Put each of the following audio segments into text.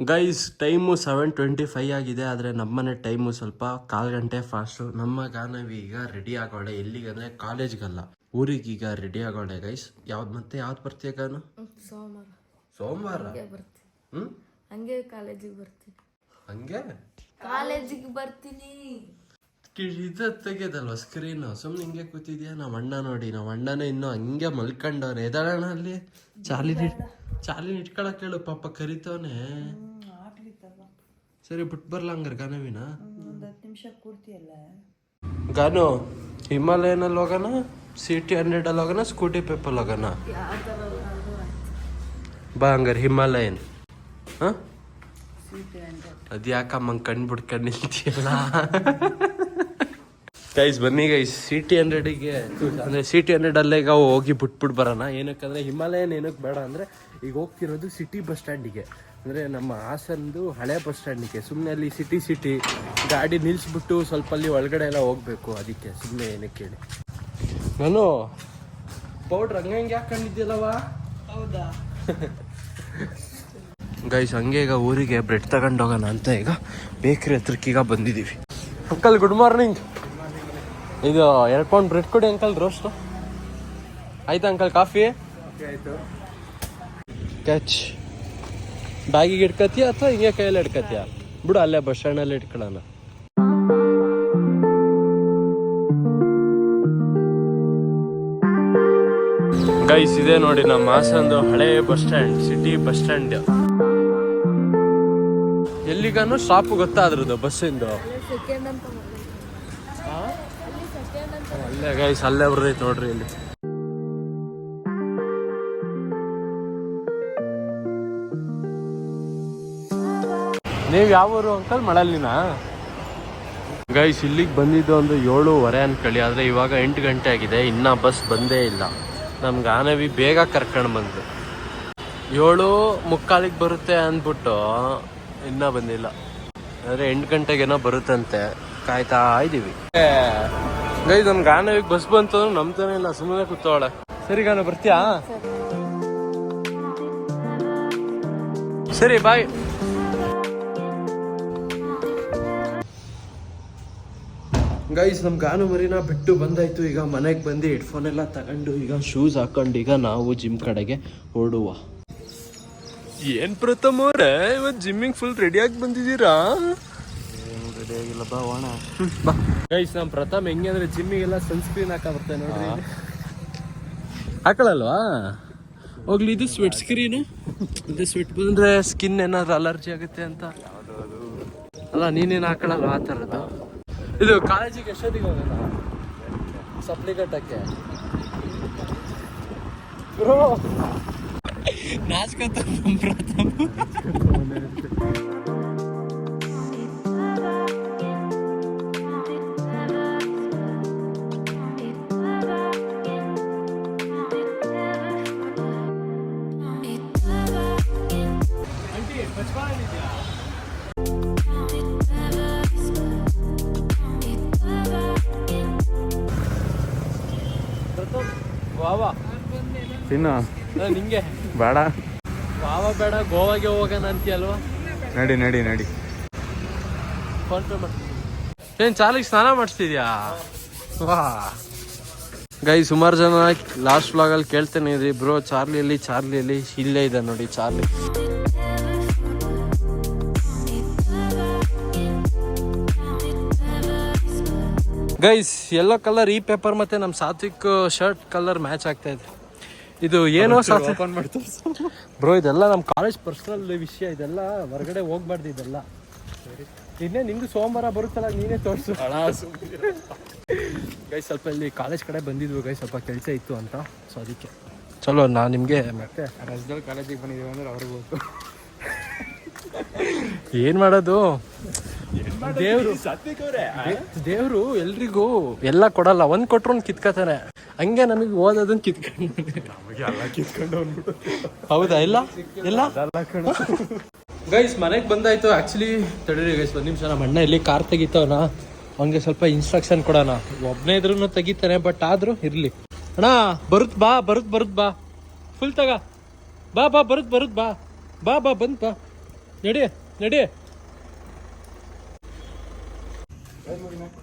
Guys time 7:25 ಆಗಿದೆ. ಆದರೆ ನಮ್ಮನೆ ಟೈಮು ಸ್ವಲ್ಪ 1/4 ಗಂಟೆ ಫಾಸ್ಟು. ನಮ್ಮ ಗಾನವಿ ಈಗ ರೆಡಿ ಆಗೋಳೆ. ಎಲ್ಲಿಗಂದರೆ ಕಾಲೇಜ್ಗಲ್ಲ, ಊರಿಗೀಗ ರೆಡಿ ಆಗೋಳೆ ಗೈಸ್. ಯಾವ್ದು ಬರ್ತೀಯ ಗಾನು? ಸೋಮವಾರ ಹಂಗೆ ಕಾಲೇಜಿಗೆ ಬರ್ತೀನಿ. ಹಂಗೆ ಕಾಲೇಜಿಗೆ ಬರ್ತೀನಿ. ತೆಗೆದಲ್ವ ಸ್ಕ್ರೀನ್, ಸುಮ್ಮನೆ ಹಿಂಗೆ ಕೂತಿದ್ಯಾ? ನಮ್ಮ ಅಣ್ಣ ನೋಡಿ, ನಮ್ಮ ಅಣ್ಣನೇ ಇನ್ನೂ ಹಂಗೆ ಮಲ್ಕೊಂಡವ್ರೆ. ಎದಾಳಣ್ಣ ಅಲ್ಲಿ ಚಾಲಿನ ಇಟ್ಕೊಳಕ್ ಹೇಳು, ಪಾಪ ಕರಿತವನೆ. ಸರಿ ಬಿಟ್ಟು ಬರ್ಲ ಹಂಗಾರೆ ಗಾನವಿನ? 10 ನಿಮಿಷ ಕೂರ್ತಿಯಲ್ಲ ಗಾನು. ಹಿಮಾಲಯನಲ್ಲಿ ಹೋಗೋಣ, CT 100 ಅಲ್ಲಿ ಹೋಗೋಣ, ಸ್ಕೂಟಿ ಪೇಪಲ್ ಹೋಗೋಣ? ಬಾ ಹಂಗಾರೆ ಹಿಮಾಲಯನ್. ಹಾಂ ಅದ್ಯಾಕಮ್ಮ ಕಣ್ ಬಿಡ್ಕೊಂಡು ನಿಲ್ತಿಯಲ್ಲ? ಗೈಸ್ ಬನ್ನಿ ಗೈಸ್, CT 100ಗೆ ಅಂದರೆ CT 100 ಈಗ ಹೋಗಿ ಬಿಟ್ಬಿಟ್ಟು ಬರೋಣ. ಏನಕ್ಕಂದರೆ ಹಿಮಾಲಯನ್ ಏನಕ್ಕೆ ಬೇಡ ಅಂದರೆ, ಈಗ ಹೋಗ್ತಿರೋದು ಸಿಟಿ ಬಸ್ ಸ್ಟ್ಯಾಂಡಿಗೆ, ಅಂದರೆ ನಮ್ಮ ಹಾಸನದು ಹಳೆ ಬಸ್ ಸ್ಟ್ಯಾಂಡಿಗೆ. ಸುಮ್ಮನೆ ಅಲ್ಲಿ ಸಿಟಿ ಗಾಡಿ ನಿಲ್ಲಿಸ್ಬಿಟ್ಟು ಸ್ವಲ್ಪ ಅಲ್ಲಿ ಒಳಗಡೆ ಎಲ್ಲ ಹೋಗಬೇಕು. ಅದಕ್ಕೆ ಸುಮ್ಮನೆ ಏನಕ್ಕೆ ಹೇಳಿ. ನಾನು ಪೌಡ್ರ್ ಹಂಗೆ ಹಾಕೊಂಡಿದ್ಯಲ್ಲವ? ಹೌದಾ ಗೈಸ್ ಹಂಗೆ ಈಗ ಊರಿಗೆ ಬ್ರೆಡ್ ತಗೊಂಡು ಹೋಗೋಣ ಅಂತ ಈಗ ಬೇಕ್ರಿ ಹತ್ರಕ್ಕೆ ಈಗ ಬಂದಿದ್ದೀವಿ. Uncle good morning. ಇದು 2 ಪೌಂಡ್ ಬ್ರೆಡ್ ಕೊಡಿ ಅಂಕಲ್, ರೋಸ್ಟು. ಆಯ್ತಾ ಅಂಕಲ್? ಕಾಫಿ ಆಯಿತು. ಕ್ಯಾಚ್ ಬ್ಯಾಗಿಗೆ ಇಟ್ಕತ್ತೀಯ ಅಥವಾ ಹಿಂಗೆ ಕೈಯಲ್ಲಿ ಇಟ್ಕತ್ತೀಯ? ಬಿಡು, ಅಲ್ಲೇ ಬಸ್ ಸ್ಟ್ಯಾಂಡಲ್ಲಿ ಇಟ್ಕೊಳ್ಳೋಣ. ಗೈಸ್ ಇದೆ ನೋಡಿ ನಮ್ಮ ಹಾಸನದು ಹಳೆ bus stand, city bus stand. ಎಲ್ಲಿಗಾನು ಸ್ಟಾಪ್ ಗೊತ್ತಾ ಅದ್ರದ್ದು ಬಸ್ಸಿಂದು? ಅಲ್ಲೇ ಗೈಸ್, ಅಲ್ಲೇ ಬರ್ತೈತೆ ನೋಡ್ರಿ ಇಲ್ಲಿ. ನೀವು ಯಾವ ಊರು ಅಂಕಲ್? ಮಳಲಿನ? ಗೈಸ್ ಇಲ್ಲಿಗೆ ಬಂದಿದ್ದು ಒಂದು 7:15 ಅನ್ಕೊಳ್ಳಿ. ಆದರೆ ಇವಾಗ 8 ಗಂಟೆ ಆಗಿದೆ, ಇನ್ನೂ ಬಸ್ ಬಂದೇ ಇಲ್ಲ. ನಮ್ಗೆ ಗಾನವಿ ಬೇಗ ಕರ್ಕೊಂಡು ಬಂದು 7:45 ಬರುತ್ತೆ ಅಂದ್ಬಿಟ್ಟು ಇನ್ನೂ ಬಂದಿಲ್ಲ. ಅಂದರೆ 8 ಗಂಟೆಗೇನೋ ಬರುತ್ತಂತೆ, ಕಾಯ್ತಾ ಇದ್ದೀವಿ. ಗೈಸ್ ನಮ್ಮ ಗಾನವಿಗೆ ಬಸ್ ಬಂತು ಅಂದ್ರೆ ನಂಬ್ತಾನೆ ಇಲ್ಲ, ಸುಮ್ಮನೆ ಕೂತವಳೆ. ಸರಿ ಗಾನ, ಬರ್ತೀಯಾ? ಸರಿ ಬಾಯ್. ಗೈಸ್ ನಮ್ಮ ಗಾನು ಮರಿನ ಬಿಟ್ಟು ಬಂದಾಯ್ತು. ಈಗ ಮನೆಗೆ ಬಂದು ಹೆಡ್ಫೋನ್ ಎಲ್ಲ ತಗೊಂಡು ಈಗ ಶೂಸ್ ಹಾಕೊಂಡು ಈಗ ನಾವು ಜಿಮ್ ಕಡೆಗೆ ಹೊರಡುವ. ಏನ್ ಪ್ರಥಮ್ ಅವ್ರೆ, ಇವತ್ತು ಜಿಮ್ಮಿಂಗ್ ಫುಲ್ ರೆಡಿಯಾಗಿ ಬಂದಿದ್ದೀರಾ? ರೆಡಿ ಆಗಿಲ್ಲ, ಬಾ ಹೋಣ ಬಾ. ಗೈಸ್ ನಮ್ಮ ಪ್ರಥಮ್ ಹೆಂಗೆ ಅಂದ್ರೆ ಜಿಮ್ಮಿಗೆಲ್ಲ ಸನ್ಸ್ಕ್ರೀನ್ ಹಾಕ ಬರ್ತಾನೆ ನೋಡ್ರಿ. ಹಾಕೊಳ್ಳಲ್ವಾ? ಹೋಗ್ಲಿ, ಇದು ಸ್ವೆಟ್ ಸ್ಕ್ರೀನು. ಇದು ಸ್ವೆಟ್ ಬಂದ್ರೆ ಸ್ಕಿನ್ ಏನಾದ್ರು ಅಲರ್ಜಿ ಆಗುತ್ತೆ ಅಂತ ಅಲ್ಲ, ನೀನೇನು ಹಾಕೊಳ್ಳಲ್ವಾ ಆ ಥರದ್ದು? ಇದು ಕಾಲೇಜಿಗೆ ಎಷ್ಟೊತ್ತಿಗೆ ಹೋಗೋಣ? ಸಪ್ಲಿ ಕಟ್ಟಕ್ಕೆ ಬ್ರೋ ನಾಚ್ಕತ್ತ ಪ್ರಥಮ್. ತಿನ್ನು ನಿಂಗೆ ಬೇಡ, ವಾವ ಬೇಡ, ಗೋವಾಗೆ ಹೋಗೋಣ ಅಂತೀಯಲ್ವಾ? ನಡಿ. ಫೋನ್ ಪೇ ಮಾಡಿ. ಏನು ಚಾಲಿಗೆ ಸ್ನಾನ ಮಾಡಿಸ್ತಿದ್ಯಾ? ವಾ ಗೈ, ಸುಮಾರು ಜನ ಲಾಸ್ಟ್ ವ್ಲಾಗಲ್ಲಿ ಕೇಳ್ತೇನೆ ಇದ್ರಿ, ಬ್ರೋ ಚಾರ್ಲಿಯಲ್ಲಿ ಇಲ್ಲೇ ಇದೆ ನೋಡಿ ಚಾರ್ಲಿ. ಗೈಸ್ ಯೆಲ್ಲೋ ಕಲರ್ ಈ ಪೇಪರ್ ಮತ್ತೆ ನಮ್ಮ ಸಾತ್ವಿಕ್ ಶರ್ಟ್ ಕಲರ್ ಮ್ಯಾಚ್ ಆಗ್ತಾ ಇದೆ. ಇದು ಏನೋ ಓಪನ್ ಮಾಡ್ತು ಬ್ರೋ, ಇದೆಲ್ಲ ನಮ್ಮ ಕಾಲೇಜ್ ಪರ್ಸನಲ್ ವಿಷಯ, ಇದೆಲ್ಲ ಹೊರಗಡೆ ಹೋಗ್ಬಾರ್ದು ಇದೆಲ್ಲ. ಇನ್ನೇ ನಿಮ್ದು ಸೋಮವಾರ ಬರುತ್ತಲ್ಲ, ನೀನೇ ತೋರಿಸು. ಗೈಸ್ ಸ್ವಲ್ಪ ಇಲ್ಲಿ ಕಾಲೇಜ್ ಕಡೆ ಬಂದಿದ್ವಿ ಗೈಸ್, ಸ್ವಲ್ಪ ಕೆಲಸ ಇತ್ತು ಅಂತ, ಸೊ ಅದಕ್ಕೆ ಚಲೋ ನಾನು ನಿಮಗೆ ಮತ್ತೆ ರಜದಲ್ಲಿ ಕಾಲೇಜಿಗೆ ಬಂದಿದ್ದೀವಿ ಅಂದ್ರೆ ಅವ್ರಿಗೆ ಹೋಗ್ತು. ಏನು ಮಾಡೋದು, ದೇವ್ರು ಎಲ್ರಿಗೂ ಎಲ್ಲ ಕೊಡಲ್ಲ, ಒಂದ್ ಕೊಟ್ರು ಒಂದು ಕಿತ್ಕೋತಾನೆ. ಹಂಗೆ ನಮಗೆ ಓದೋದನ್ನ ಕಿತ್ಕೊಂಡು ಹೌದಾ? ಇಲ್ಲ ಗೈಸ್ ಮನೆಗೆ ಬಂದಾಯ್ತು. ಆಕ್ಚುಲಿ ತಡೀರಿ ಗೈಸ್ 1 ನಿಮಿಷ, ನಮ್ಮ ಅಣ್ಣ ಇಲ್ಲಿ ಕಾರ್ ತೆಗಿತವನ, ಅವನಿಗೆ ಸ್ವಲ್ಪ ಇನ್ಸ್ಟ್ರಕ್ಷನ್ ಕೊಡೋಣ. ಒಬ್ಬನೇ ಇದ್ರೂ ತೆಗಿತಾನೆ, ಬಟ್ ಆದ್ರೂ ಇರ್ಲಿ. ಅಣ್ಣ ಬರುತ್ ಬಾ ಫುಲ್ ತಗ ಬಾ ಬರುತ್ ಬಾ ಬಂದ್ ಬಾ ನಡಿ ನಡಿ.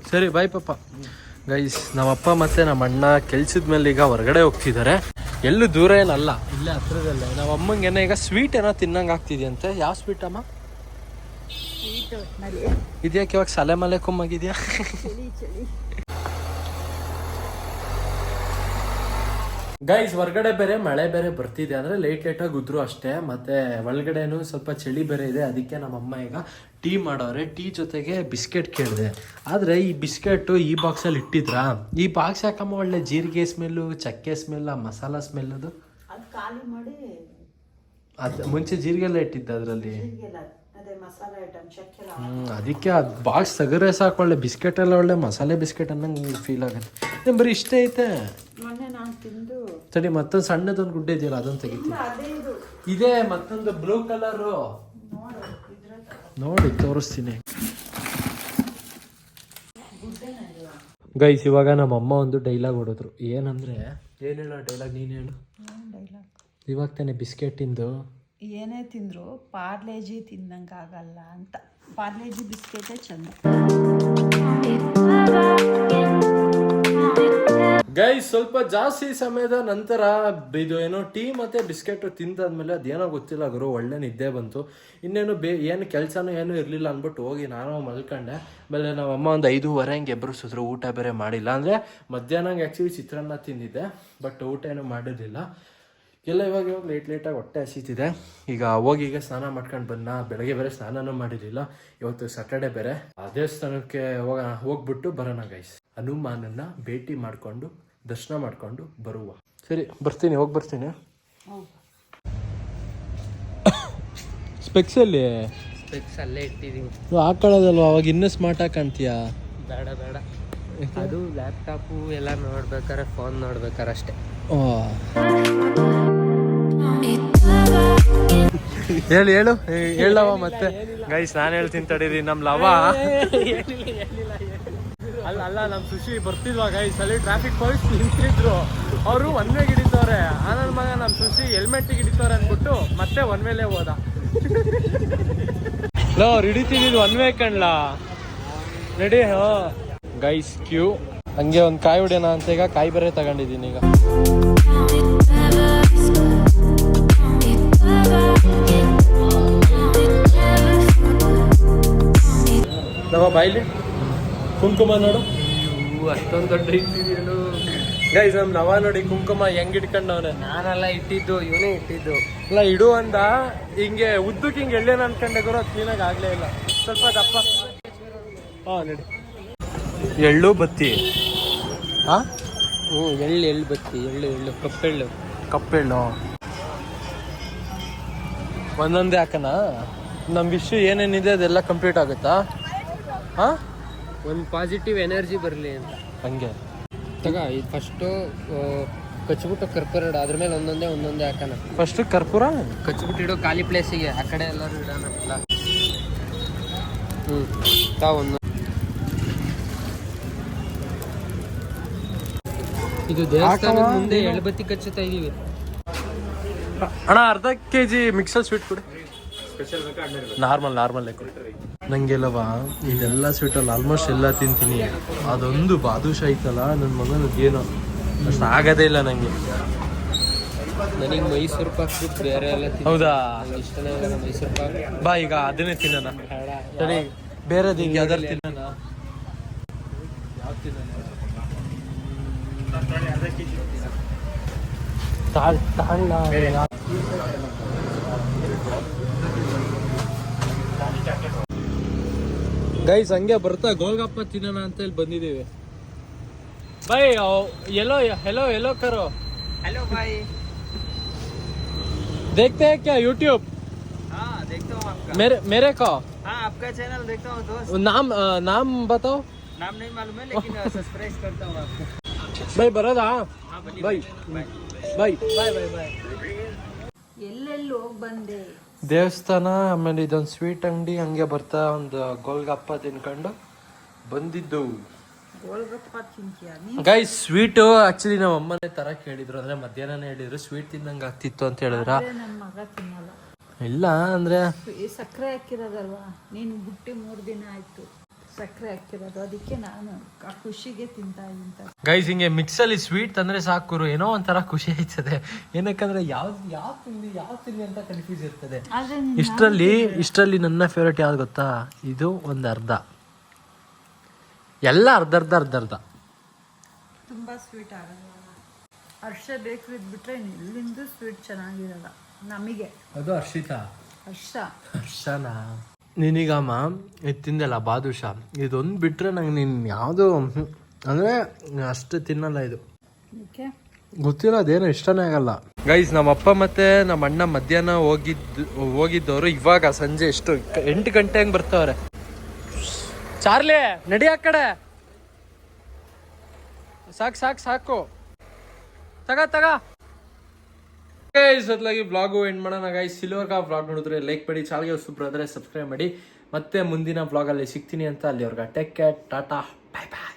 ಸರಿ ಬಾಯ್ ಪಾಪ. ಗೈಸ್ ನಮ್ಮಪ್ಪ ಮತ್ತೆ ನಮ್ಮ ಅಣ್ಣ ಕೆಲ್ಸದ ಮೇಲೆ ಈಗ ಹೊರಗಡೆ ಹೋಗ್ತಿದ್ದಾರೆ. ಎಲ್ಲೂ ದೂರ ಏನಲ್ಲ, ಇಲ್ಲೇ ಹತ್ರದಲ್ಲೇ. ನಮ್ಮ ಅಮ್ಮಂಗೆ ಏನೋ ಈಗ ಸ್ವೀಟ್ ಏನೋ ತಿನ್ನಂಗೆ ಆಗ್ತಿದೆಯಂತೆ. ಯಾವ ಸ್ವೀಟ್ ಅಮ್ಮ? ಇದ್ಯಾಕೆ ಇವಾಗ ಸಲಾಮ್ ಅಲೈಕುಮ್ ಆಗಿದೆಯಾ? ಗೈಸ್ ಹೊರಗಡೆ ಬೇರೆ ಮಳೆ ಬೇರೆ ಬರ್ತಿದೆ, ಅಂದ್ರೆ ಲೇಟಾಗಿ ಉದ್ರು ಅಷ್ಟೇ. ಮತ್ತೆ ಒಳಗಡೆನು ಸ್ವಲ್ಪ ಚಳಿ ಬೇರೆ ಇದೆ. ಅದಕ್ಕೆ ನಮ್ಮಮ್ಮ ಈಗ ಟೀ ಮಾಡೋರೆ. ಟೀ ಜೊತೆಗೆ ಬಿಸ್ಕೆಟ್ ಕೇಳಿದೆ. ಆದರೆ ಈ ಬಿಸ್ಕೆಟ್ ಈ ಬಾಕ್ಸಲ್ಲಿ ಇಟ್ಟಿದ್ರಾ? ಈ ಬಾಕ್ಸ್ ಯಾಕಮ್ಮ ಒಳ್ಳೆ ಜೀರಿಗೆ ಸ್ಮೆಲ್ಲು, ಚಕ್ಕೆ ಸ್ಮೆಲ್, ಮಸಾಲ ಸ್ಮೆಲ್ ಅದು ಖಾಲಿ ಮಾಡಿ ಅದು ಮುಂಚೆ ಜೀರಿಗೆ ಎಲ್ಲ ಇಟ್ಟಿದ್ದ ಅದರಲ್ಲಿ. ಮಸಾಲೆ ಐಟಮ್ ಚಕ್ಕೆ ಅದಕ್ಕೆ ಅದು ಬಾಕ್ಸ್ ತೆಗರೆ ಸಾಕು. ಒಳ್ಳೆ ಬಿಸ್ಕೆಟ್ ಎಲ್ಲ ಒಳ್ಳೆ ಮಸಾಲೆ ಬಿಸ್ಕೆಟ್ ಅನ್ನಂಗೆ ಫೀಲ್ ಆಗುತ್ತೆ. ಬರೀ ಇಷ್ಟೇ ಐತೆ. ಮೊನ್ನೆ ನಾನು ತಿಂದು ಸರಿ ಮತ್ತೊಂದು ಸಣ್ಣದೊಂದು ಗುಡ್ಡೆ ಇದೆಯಲ್ಲ ಅದನ್ನು ತೆಗಿತೀನಿ. ಇದೇ ಮತ್ತೊಂದು ಬ್ಲೂ ಕಲರು ನೋಡಿ ತೋರಿಸ್ತೀನಿ. ಗೈಸ್ ಇವಾಗ ನಮ್ಮಮ್ಮ ಒಂದು ಡೈಲಾಗ್ ಹೊಡೆದ್ರು. ಏನಂದ್ರೆ ಏನು ಹೇಳೋ ಡೈಲಾಗ್? ನೀನು ಹೇಳು. ಇವಾಗ ತಾನೆ ಬಿಸ್ಕೆಟಿಂದು ಏನೇ ತಿಂದ್ರು ಪಾರ್ಲೇಜಿ ತಿಂದಂಗೆ ಆಗಲ್ಲ ಅಂತ. ಪಾರ್ಲೇಜಿ ಬಿಸ್ಕೆಟೇ ಚಂದ. ಗೈಸ್ ಸ್ವಲ್ಪ ಜಾಸ್ತಿ ಸಮಯದ ನಂತರ ಇದು ಏನೋ ಟೀ ಮತ್ತೆ ಬಿಸ್ಕೆಟ್ ತಿಂದಾದ್ಮೇಲೆ ಅದೇನೋ ಗೊತ್ತಿಲ್ಲ ಗುರು, ಒಳ್ಳೆ ನಿದ್ದೆ ಬಂತು. ಇನ್ನೇನು ಏನು ಕೆಲಸನೂ ಏನೂ ಇರಲಿಲ್ಲ ಅಂದ್ಬಿಟ್ಟು ಹೋಗಿ ನಾನು ಮಲ್ಕೊಂಡೆ. ಆಮೇಲೆ ನಮ್ಮ ಅಮ್ಮ ಒಂದು 5:15 ಹಂಗೆ ಎಬ್ಬರಿಸಿದ್ರು. ಊಟ ಬೇರೆ ಮಾಡಿಲ್ಲ, ಅಂದರೆ ಮಧ್ಯಾಹ್ನ ಆ್ಯಕ್ಚುಲಿ ಚಿತ್ರಾನ್ನ ತಿಂದಿದ್ದೆ, ಬಟ್ ಊಟ ಏನೂ ಮಾಡಿರಲಿಲ್ಲ. ಎಲ್ಲ ಇವಾಗ ಲೇಟಾಗಿ ಹೊಟ್ಟೆ ಹಸಿತಿದೆ. ಈಗ ಹೋಗಿ ಈಗ ಸ್ನಾನ ಮಾಡ್ಕೊಂಡು ಬಂದ. ಬೆಳಗ್ಗೆ ಬೇರೆ ಸ್ನಾನನೂ ಮಾಡಿರಲಿಲ್ಲ, ಇವತ್ತು ಸ್ಯಾಟರ್ಡೆ ಬೇರೆ. ಆ ದೇವಸ್ಥಾನಕ್ಕೆ ಹೋಗ್ಬಿಟ್ಟು ಬರೋಣ ಗೈಸ್. ಹನುಮಾನನ್ನ ಭೇಟಿ ಮಾಡಿಕೊಂಡು ದರ್ಶನ ಮಾಡಿಕೊಂಡು ಬರುವ. ಸರಿ ಬರ್ತೀನಿ, ಹೋಗಿ ಬರ್ತೀನಿ. ಸ್ಪೆಕ್ಸ್ ಅಲ್ಲೇ ಇಟ್ಟಿದೀನಿ. ಹಾಕೊಳ್ಳೋದಲ್ವ, ಅವಾಗ ಇನ್ನೂ ಸ್ಮಾರ್ಟಾಗಿ ಕಾಣ್ತೀಯಾ? ಬೇಡ ಬೇಡ, ಅದು ಲ್ಯಾಪ್ಟಾಪು ಎಲ್ಲ ನೋಡ್ಬೇಕಾರೆ, ಫೋನ್ ನೋಡ್ಬೇಕಾರೆ ಅಷ್ಟೇ. ಹೇಳು ಹೇಳವ ಮತ್ತೆ. ಗೈಸ್ ನಾನು ಹೇಳ್ತೀನಿ ತಡೀರಿ. ನಮ್ಮ ಲವ ಅಲ್ಲ ನಮ್ಮ ಸುಶಿ ಬರ್ತಿದ್ವಾ ಗೈಸ್, ಅಲ್ಲಿ ಟ್ರಾಫಿಕ್ ಪೊಲೀಸ್ ನಿಂತಿದ್ರು. ಅವರು ಒನ್ ವೇಗೆ ಹಿಡಿತವ್ರೆ. ನನ್ನ ಮಗ ನಮ್ಮ ಸುಶಿ ಹೆಲ್ಮೆಟ್ಟಿಗೆ ಹಿಡಿತವ್ರೆ ಅಂದ್ಬಿಟ್ಟು ಮತ್ತೆ ಒನ್ ವೇಲೇ ಹೋದ. ಅವ್ರು ಹಿಡಿತಿದ್ದು ಒನ್ ವೇ ಕಣ್ಲಾ. ರೆಡಿ? Guys queue. ಹಂಗೆ ಒಂದು ಕಾಯಿ ಹೊಡೆಯೋಣ ಅಂತ ಈಗ ಕಾಯಿ ಬೇರೆ ತಗೊಂಡಿದ್ದೀನಿ. ಈಗ ನಮ್ಮ ಬಾಯ್ಲಿ ಕುಂಕುಮ ನೋಡು, ಅಷ್ಟೊಂದು ದೊಡ್ಡ ಇಟ್ಟಿದ್ದೀನು. ಗೈಸ್ ನಮ್ಮ ನವ ನೋಡಿ ಕುಂಕುಮ ಹೆಂಗ್ ಇಟ್ಕೊಂಡವನೆ. ನಾನೆಲ್ಲ ಇಟ್ಟಿದ್ದು, ಇವನೇ ಇಟ್ಟಿದ್ದು. ಇಲ್ಲ ಇಡು ಅಂದ, ಹಿಂಗೆ ಉದ್ದಕ್ಕೆ ಹಿಂಗೆ ಎಳ್ಳೇನ ಅನ್ಕೊಂಡೆ ಗುರು, ಅದು ಕ್ಲೀನಾಗಿ ಆಗ್ಲೇ ಇಲ್ಲ. ಸ್ವಲ್ಪ ದಪ್ಪ. ನಡಿ. ಎಳ್ಳು ಬತ್ತಿ. ಎಳ್ಳು ಬತ್ತಿ, ಎಳ್ಳು ಕಪ್ಪೆಳ್ಳು ಒಂದೊಂದೇ ಹಾಕನಾ? ನಮ್ಮ ವಿಷಯ ಏನೇನಿದೆ ಅದೆಲ್ಲ ಕಂಪ್ಲೀಟ್ ಆಗುತ್ತಾ? ಒಂದು ಪಾಸಿಟಿವ್ ಎನರ್ಜಿ ಬರಲಿ ಅಂತ. ಹಂಗೆ ತಗ ಇದು ಫಸ್ಟು ಕಚ್ಬಿಟ್ಟು ಕರ್ಪೂರ ಇಡು, ಅದ್ರ ಮೇಲೆ ಒಂದೊಂದೇ ಹಾಕೋಣ. ಫಸ್ಟ್ ಕರ್ಪೂರ ಕಚ್ಬಿಟ್ಟು ಇಡೋ ಖಾಲಿ ಪ್ಲೇಸಿಗೆ, ಆ ಕಡೆ ಎಲ್ಲರೂ ಇಡೋಣ. ಒಂದು ಇದು ದೇವಸ್ಥಾನದ ಮುಂದೆ ಎಳ್ಬತ್ತಿ ಕಚ್ಚುತ್ತಾ ಇದೀವಿ. ಅಣ್ಣ ಅರ್ಧ kg ಮಿಕ್ಸರ್ ಸ್ವೀಟ್ ಕೊಡಿ. ನಾರ್ಮಲ್ ಕೊಡಿ. ನಂಗೆಲ್ಲವಾ ಇದೆಲ್ಲ ಸ್ವೀಟಲ್ಲಿ ಆಲ್ಮೋಸ್ಟ್ ಎಲ್ಲ ತಿಂತೀನಿ. ಅದೊಂದು ಬಾದುಷ ಐತಲ್ಲ ನನ್ನ ಮಗನದ್ದು ಏನೋ ಅಷ್ಟು ಆಗೋದೇ ಇಲ್ಲ ನನಗೆ. ನನಗೆ ಮೈಸೂರು ಪಾಕ್ ಬಿಟ್ಟು ಬೇರೆ ಎಲ್ಲ ಹೌದಾ? ಇಷ್ಟನೇ ಇಲ್ಲ ಮೈಸೂರು ಪಾಕ್. ಬಾ ಈಗ ಅದನ್ನೇ ತಿನ್ನೋಣ. ಸರಿ ಬೇರೆದು ಈಗ ಯಾವ್ದಾರು ತಿನ್ನೋಣ. ಗೈಸ್ ಹಂಗೆ ಬರ್ತಾ ಗೋಲ್ಗಪ್ಪ ತಿನ್ನೋಣ ಅಂತ ಹೇಳಿ ಬಂದಿದ್ದೀವಿ. ಬೈ हेलो करो. हेलो भाई, देखते हैं क्या यूट्यूब? हाँ देखता हूँ आपका. मेरे को हाँ आपका चैनल देखता हूँ दोस्त. नाम बताओ. नाम नहीं मालूम है लेकिन सब्सक्राइब करता हूँ आपको. ಬೈ ಬರೋದಾ? Bye bye bye. ಎಲ್ಲೆಲ್ಲಿ ಹೋಗಿ ಬಂದೆ. ದೇವಸ್ಥಾನ, ಆಮೇಲೆ ಇದೊಂದು ಸ್ವೀಟ್ ಅಂಗಡಿ, ಹಂಗೆ ಬರ್ತಾ ಒಂದು ಗೋಲ್ಗಪ್ಪ ತಿನ್ಕೊಂಡು ಬಂದಿದ್ದು. ಗೋಲ್ಗಪ್ಪ ತಿಂತೀಯ? ಗೈಸ್ ಸ್ವೀಟು ಆಕ್ಚುಲಿ ನಮ್ಮ ಅಮ್ಮನೇ ತರ ಕೇಳಿದ್ರು, ಅಂದ್ರೆ ಮಧ್ಯಾಹ್ನನೇ ಹೇಳಿದ್ರು ಸ್ವೀಟ್ ತಿನ್ನಂಗೆ ಆಗ್ತಿತ್ತು ಅಂತ ಹೇಳಿದ್ರ. ನನ್ನ ಮಗ ತಿನ್ನಲ್ಲ. ಇಲ್ಲ ಅಂದರೆ ಸಕ್ಕರೆ ಹಾಕಿರೋದಲ್ವಾ, ನೀನು ಬುಟ್ಟಿ 3 ದಿನ ಆಯಿತು ಸಕ್ಕರೆ ಹಾಕಿರೋದು, ಅದಕ್ಕೆ ನಾನು ಆ ಖುಷಿಗೆ ತಿಂತಾ ಇದ್ದೀನಿ. ಗೈಸ್ ಹಿಂಗೆ ಮಿಕ್ಸಲ್ಲಿ ಸ್ವೀಟ್ ತಂದರೆ ಸಾಕು ಏನೋ ಒಂಥರ ಖುಷಿ ಆಯ್ತದೆ. ಏನಕ್ಕಂದ್ರೆ ಯಾವ ತಿಂಡಿ ಅಂತ ಕನ್ಫ್ಯೂಸ್ ಇರ್ತದೆ. ಇಷ್ಟರಲ್ಲಿ ನನ್ನ ಫೇವ್ರೇಟ್ ಯಾವ್ದು ಗೊತ್ತಾ, ಇದು ಒಂದು ಅರ್ಧ, ಎಲ್ಲ ಅರ್ಧ. ತುಂಬ ಸ್ವೀಟ್ ಆಗಲ್ಲ. ಹರ್ಷ ಬೇಕ್ರಿ ಬಿಟ್ರೆ ಎಲ್ಲಿಂದ ಸ್ವೀಟ್ ಚೆನ್ನಾಗಿರಲ್ಲ ನಮಗೆ. ಅದು ಹರ್ಷನಾ ನಿನಗಮ್ಮ ಇದು ತಿಂದಲ್ಲ ಬಾದುಷ, ಇದೊಂದು ಬಿಟ್ರೆ ನಂಗೆ ನೀನು ಯಾವುದು ಅಂದರೆ ಅಷ್ಟು ತಿನ್ನಲ್ಲ. ಇದು ಗೊತ್ತಿಲ್ಲ, ಅದೇನು ಇಷ್ಟನೇ ಆಗಲ್ಲ. ಗೈಸ್ ನಮ್ಮ ಅಪ್ಪ ಮತ್ತೆ ನಮ್ಮ ಅಣ್ಣ ಮಧ್ಯಾಹ್ನ ಹೋಗಿದ್ದವರು ಇವಾಗ ಸಂಜೆ ಎಷ್ಟು 8 ಗಂಟೆ ಹಂಗೆ ಬರ್ತಾವ್ರೆ. ಚಾರ್ಲಿ ನಡಿ ಆ ಕಡೆ, ಸಾಕು ತಗ ಸತ್ಲಾಗಿ ಬ್ಲಾಗು ಎಂಡ್ ಮಾಡೋಣ ಗೈಸ್. ಸಿಲ್ವರ್ ಕಾ ಬ್ಲಾಗ್ ನೋಡಿದ್ರೆ ಲೈಕ್ ಮಾಡಿ, ಚಾನಲ್ಗೆ ಸೂಪರ್ ಆದರೆ ಸಬ್ಸ್ಕ್ರೈಬ್ ಮಾಡಿ. ಮತ್ತೆ ಮುಂದಿನ ಬ್ಲಾಗಲ್ಲಿ ಸಿಗ್ತೀನಿ ಅಂತ, ಅಲ್ಲಿವರೆಗೆ ಟೇಕ್ ಕೇರ್, ಟಾಟಾ, ಬಾಯ್ ಬಾಯ್.